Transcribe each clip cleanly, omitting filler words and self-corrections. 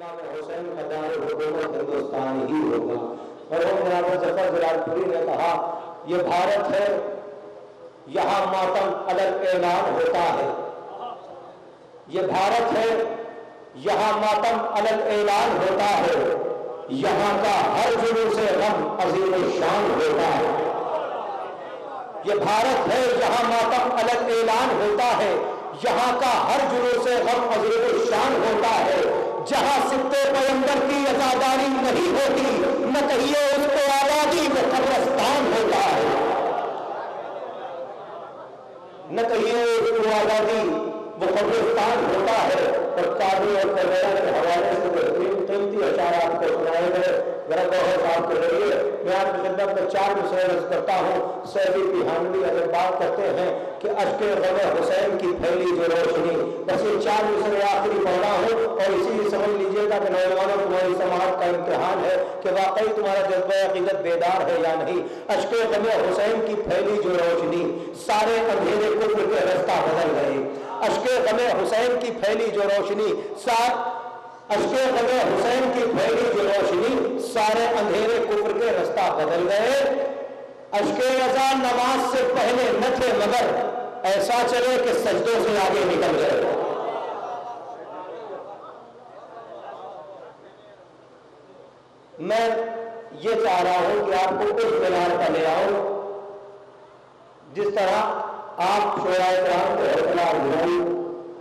امام حسین کا دار حکومت ہندوستان ہی ہوگا۔ اور جناب ظفر جلال پوری نے کہا یہ بھارت ہے، یہاں ماتم الگ اعلان ہوتا ہے۔ یہ بھارت ہے، یہاں ماتم الگ اعلان ہوتا ہے، یہاں کا ہر جلوس غم عظیم شان ہوتا ہے۔ یہ بھارت ہے، یہاں ماتم الگ اعلان ہوتا ہے، یہاں کا ہر جلوس غم عظیم شان ہوتا ہے۔ جہاں ستے پیغمبر کی عزاداری نہیں ہوتی، نہ کہیے اس کو آبادی میں قبرستان ہوتا ہے، نہ کہیے اس کو آبادی وہ قبرستان ہوتا ہے۔ اور قاضی اور وغیرہ کے حوالے سے بہترین قیمتی اشعارات کو سنائے گئے، ذرا غور صاحب کے ذریعے میں آپ کی خدمت میں 4 مسئلے عرض کرتا ہوں۔ سعدی پیہانوی اگر بات کرتے ہیں کہ اشک غم حسین کی پھیلی جو روشنی، بس یہ 4 مسئلے آخری پڑھنا ہوں اور اسی لیے سمجھ لیجئے گا کہ نوجوانوں تمہاری سماعت کا امتحان ہے کہ واقعی تمہارا جذبہ عقیدت بیدار ہے یا نہیں۔ اشک غم حسین کی پھیلی جو روشنی، سارے اندھیرے کفر کے رستہ بدل گئے۔ اشک غم حسین کی پھیلی جو روشنی، اشک غم حسین کی پھیلی جو روشنی، سارے اندھیرے کفر کے رستہ بدل گئے۔ اشک رضا نماز سے پہلے نہ تھے مگر ایسا چلے کہ سجدوں سے آگے نکل گئے۔ میں یہ چاہ رہا ہوں کہ آپ کو اس معیار کا لے آؤں جس طرح آپ شعراء کرام کو حوصلہ افزائی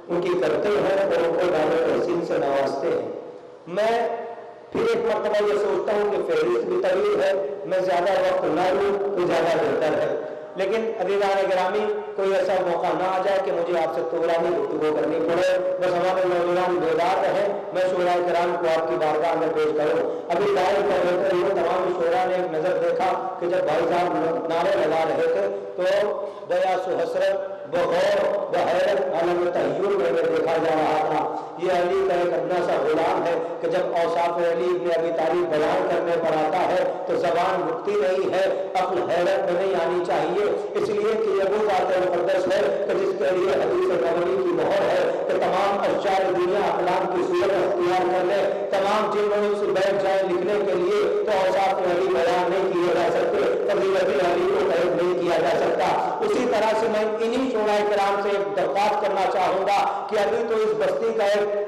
ان کی کرتے ہیں اور ان کو دار تحسین سے نوازتے ہیں۔ میں پھر ایک مرتبہ یہ سوچتا ہوں کہ فہرست بھی طویل ہے، میں زیادہ وقت نہ لوں تو زیادہ بہتر ہے، لیکن عزیزان گرامی کوئی ایسا موقع نہ آ جائے کہ مجھے آپ سے طولانی گفتگو کرنی پڑے۔ بس ہمارے نوجوان بیدار رہیں، میں شعراء کرام کو آپ کی بارگاہ میں پیش کروں۔ ابھی دائر پر بیٹھے ہوئے تمام شعراء نے ایک نظر دیکھا کہ جب بھائی صاحب نعرے لگا رہے تھے تو بیا سو حسرت بغور بحیرت عالم تحیر میں دیکھا جا رہا تھا۔ یہ علی کا ایک ادنا سا غلام ہے کہ جب اوصاف علی ابن ابی طالب بیان کرنے پر آتا ہے تو زبان رکتی نہیں ہے، عقل حیرت میں نہیں آنی چاہیے، اس لیے کہ یہ وہ ذات مقدس ہے کہ جس کے لیے حدیث نبوی کی مہر ہے کہ تمام اشجار دنیا اقلام کی صورت اختیار کر لے، تمام جنہوں سے بیٹھ جائیں لکھنے کے لیے تو اوصاف علی بیان نہیں کیے جا سکتے، فضیلت علی کو قید نہیں کیا جا سکتا۔ اسی طرح سے میں انہی شعراء کرام سے ایک درخواست کرنا چاہوں گا کہ ابھی تو اس بستی کا ایک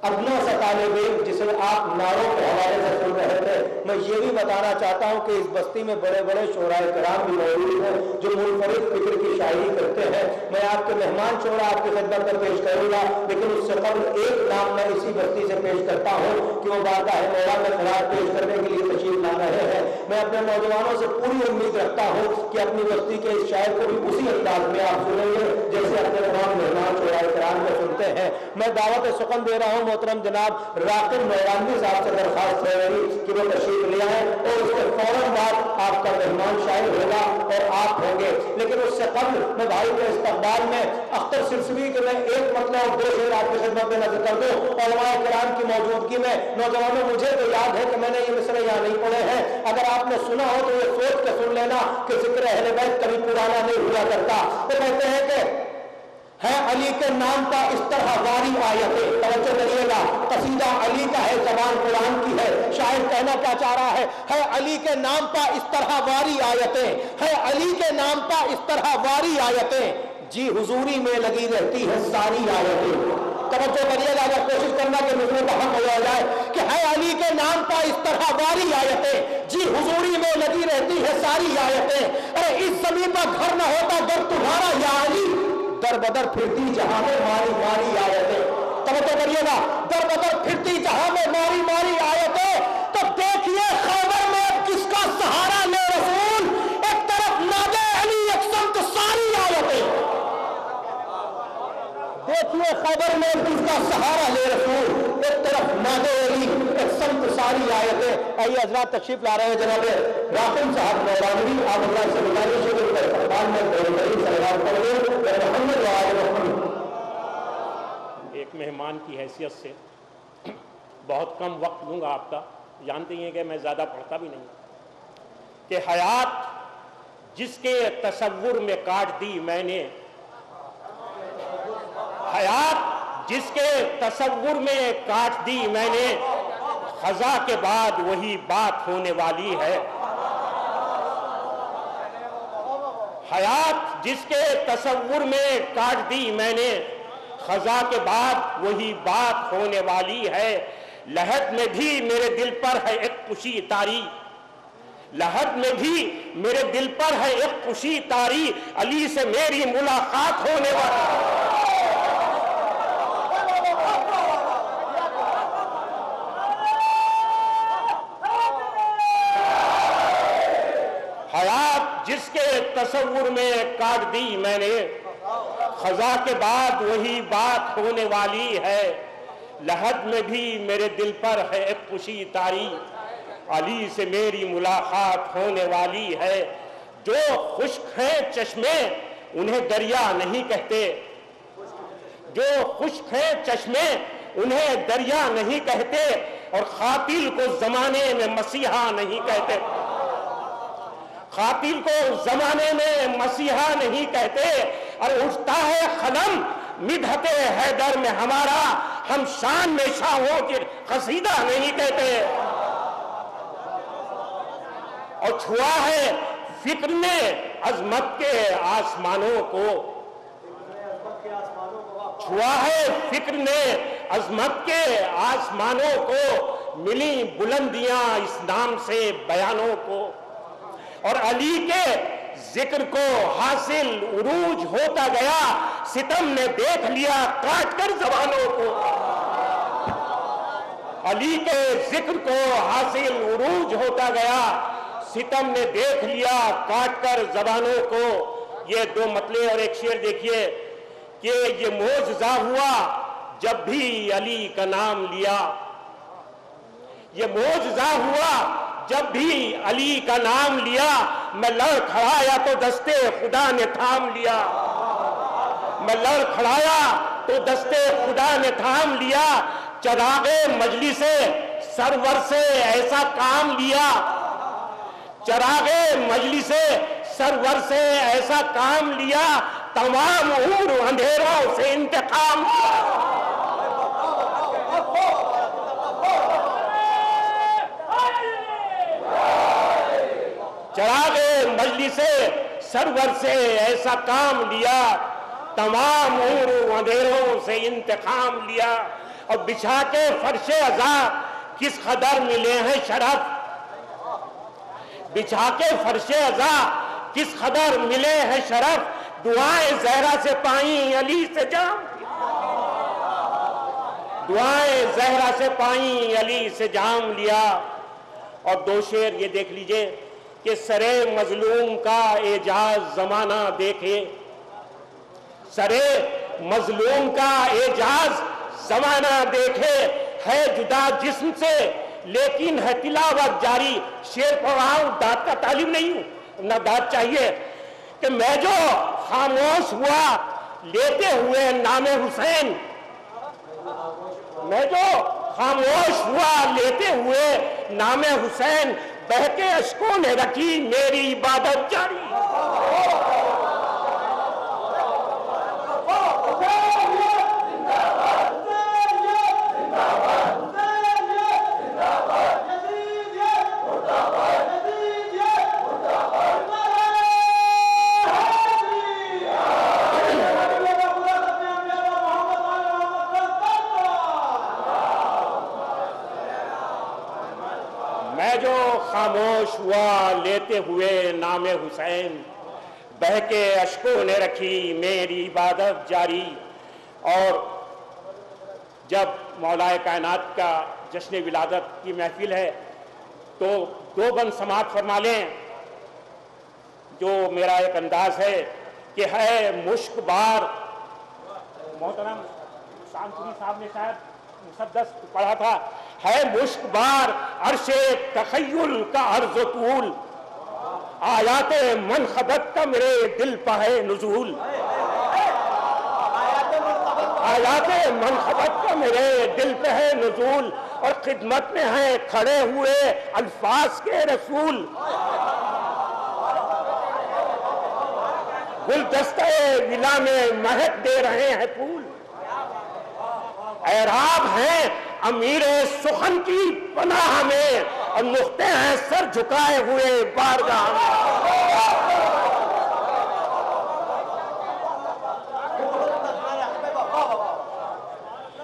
ادنا سا طالب علم جسے آپ نعروں کے حوالے سے سن رہے تھے، میں یہ بھی بتانا چاہتا ہوں کہ اس بستی میں بڑے بڑے شعراء کرام بھی موجود ہیں جو منفرد فکر کی شاعری کرتے ہیں۔ میں آپ کے مہمان شعراء آپ کی خدمت پر پیش کروں گا، لیکن اس سے قبل ایک نام میں اسی بستی سے پیش کرتا ہوں کہ وہ بارگاہ مولا میں خراج پیش کرنے کے لیے تشریف لا رہے ہیں۔ میں اپنے نوجوانوں سے پوری امید رکھتا ہوں کہ اپنی بستی کے اس شاعر کو بھی اسی انداز میں آپ سنیں گے جیسے اپنے تمام مہمان شعراء کرام کو سنتے ہیں۔ میں دعوت سخن دے رہا ہوں محترم جناب راقب نورانی صاحب سے درخواست ہے میری کہ وہ تشریف لے آئیں اور اس کے فوراً بعد آپ کا مہمان شاعر ہوگا اور آپ ہوں گے۔ لیکن اس سے قبل میں بھائی کے استقبال میں اختر سلسوی کے میں ایک مطلب اور 2 شعر آپ کی خدمت میں نظر کر دوں۔ علماء کرام کی موجودگی میں نوجوانوں مجھے تو یاد ہے کہ میں نے یہ مصرے یہاں نہیں پڑھے ہیں، اگر آپ نے سنا ہو تو یہ سوچ کے سن لینا کہ ذکر اہل بیت کبھی پرانا نہیں ہوا کرتا۔ وہ کہتے ہیں کہ ہے علی کے نام کا اس طرح واری آیتیں، توجہ کریے گا، قصیدہ علی کا ہے، زبان قرآن کی ہے، شاعر کہنا کیا چاہ رہا ہے علی کے نام کا اس طرح واری آیتیں، ہے علی کے نام کا اس طرح واری آیتیں، جی حضوری میں لگی رہتی ہے ساری آیتیں۔ توجہ کریے گا، اگر کوشش کرنا کہ مجھے بہت ہو جائے کہ ہے علی کے نام کا اس طرح واری آیتیں، جی حضوری میں لگی رہتی ہے ساری آیتیں، ارے اس زمین پر گھر نہ ہوتا گر تمہارا یا علی، در بدر پھرتی جہاں میں ماری ماری آیتیں۔ توجہ کریے گا، در بدر پھرتی جہاں میں ماری ماری آیتیں، تو دیکھیے خیبر میں کس کا سہارا لے رسول، ایک طرف نادے علی ایک سمت ساری آیتیں۔ دیکھیے خیبر میں کس کا سہارا لے رسول، ایک طرف نادے علی ایک سمت ساری آیتیں۔ آئیے حضرات تشریف لا رہے ہیں جناب راقم صاحب نورانی، آپ اللہ سے گزارش ہے کہ ان کا استقبال میں سلام کر محمد وآل محمد۔ ایک مہمان کی حیثیت سے بہت کم وقت لوں گا آپ کا، جانتے ہیں کہ میں زیادہ پڑھتا بھی نہیں، کہ حیات جس کے تصور میں کاٹ دی میں نے، حیات جس کے تصور میں کاٹ دی میں نے خزاں کے بعد وہی بات ہونے والی ہے۔ حیات جس کے تصور میں کاٹ دی میں نے خزاں کے بعد وہی بات ہونے والی ہے۔ لحد میں بھی میرے دل پر ہے ایک خوشی طاری، لحد میں بھی میرے دل پر ہے ایک خوشی طاری، علی سے میری ملاقات ہونے والی ہے۔ حیات جس کے تصور میں کاٹ دی میں نے خزاں کے بعد وہی بات ہونے والی ہے۔ لحد میں بھی میرے دل پر ہے ایک خوشی طاری، علی سے میری ملاقات ہونے والی ہے۔ جو خشک ہیں چشمے انہیں دریا نہیں کہتے، جو خشک ہیں چشمے انہیں دریا نہیں کہتے، اور قاتل کو زمانے میں مسیحا نہیں کہتے، قاتل کو زمانے میں مسیحا نہیں کہتے۔ اور اٹھتا ہے قلم مدحت حیدر میں ہمارا، ہم شان میں شاہوں کی قصیدہ نہیں کہتے۔ اور چھوا ہے فکر نے عظمت کے آسمانوں کو، چھوا ہے فکر نے عظمت کے آسمانوں کو، ملی بلندیاں اس نام سے بیانوں کو، اور علی کے ذکر کو حاصل عروج ہوتا گیا، ستم نے دیکھ لیا کاٹ کر زبانوں کو، علی کے ذکر کو حاصل عروج ہوتا گیا، ستم نے دیکھ لیا کاٹ کر زبانوں کو۔ یہ دو مطلع اور ایک شعر دیکھیے کہ یہ معجزہ ہوا جب بھی علی کا نام لیا، یہ معجزہ ہوا جب بھی علی کا نام لیا، میں لڑ کھڑایا تو دستے خدا نے تھام لیا، میں لڑ کھڑایا تو دستے خدا نے تھام لیا، چراغ مجلس سرور سے ایسا کام لیا، چراغ مجلس سرور سے ایسا کام لیا، تمام عمر اندھیروں سے انتقام لیا۔ چراغ مجلس سرور سے ایسا کام لیا، تمام عمر اندھیروں سے انتقام لیا، اور بچھا کے فرش عزا کس قدر ملے ہیں شرف، بچھا کے فرش عزا کس قدر ملے ہیں شرف، دعائیں زہرا سے پائیں علی سے جام، دعائیں زہرا سے پائیں علی سے جام لیا۔ اور دو شعر یہ دیکھ لیجئے کہ سرے مظلوم کا اعجاز زمانہ دیکھے، سرے مظلوم کا اعجاز زمانہ دیکھے، ہے جدا جسم سے لیکن ہے تلاوت جاری۔ شعر پڑھ رہا ہوں، داد کا طالب نہیں ہوں، نہ داد چاہیے، کہ میں جو خاموش ہوا لیتے ہوئے نام حسین، میں جو خاموش ہوا لیتے ہوئے نام حسین، بہتے اشکوں نے رکھی میری عبادت جاری۔ میں جو خاموش ہوا لیتے ہوئے نام حسین، بہ کے اشکوں نے رکھی میری عبادت جاری۔ اور جب مولا کائنات کا جشن ولادت کی محفل ہے تو دو بند سماعت فرما لیں، جو میرا ایک انداز ہے کہ ہے مشک بار، محترم شانپوری صاحب نے شاید مسدس پڑھا تھا، ہے مشک بار عرش تخیل کا عرض و طول، آیات منخبت کا میرے دل پہ ہے نزول، آیات منخبت کا میرے دل پہ ہے نزول، اور خدمت میں ہیں کھڑے ہوئے الفاظ کے رسول، گلدستہ ولا میں مہک دے رہے ہیں پھول، اعراب ہیں امیر سخن کی پناہ میں، اور نقطے ہیں سر جھکائے ہوئے بارگاہ میں۔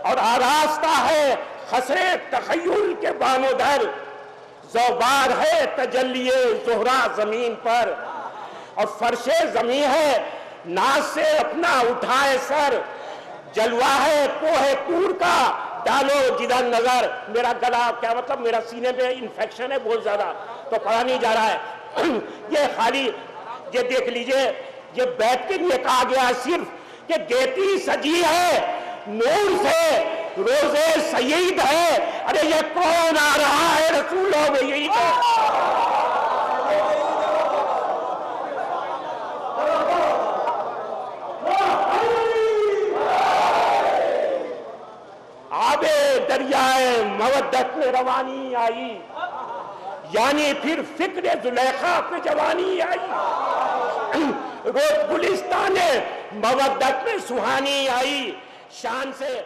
اور آراستہ ہے خسرے تخیل کے بام و در، زوبار ہے تجلی زہرا زمین پر، اور فرش زمین ہے ناز سے اپنا اٹھائے سر، جلوہ ہے کوہ طور کا ڈالو جدھر نظر۔ میرا گلا کیا مطلب میرا سینے میں انفیکشن ہے بہت زیادہ، تو پڑھا نہیں جا رہا ہے۔ یہ خالی یہ دیکھ لیجئے، یہ بیٹھ کے لیے کہا گیا صرف کہ گیتی سجی ہے نور سے، روزے سعید ہے۔ ارے یہ کون آ رہا ہے رسولوں میں یہی تو۔ آبے دریائے مودت میں روانی آئی، یعنی پھر فکر زلیخا پہ جوانی آئی، روز گلستان مودت میں سہانی آئی، شان سے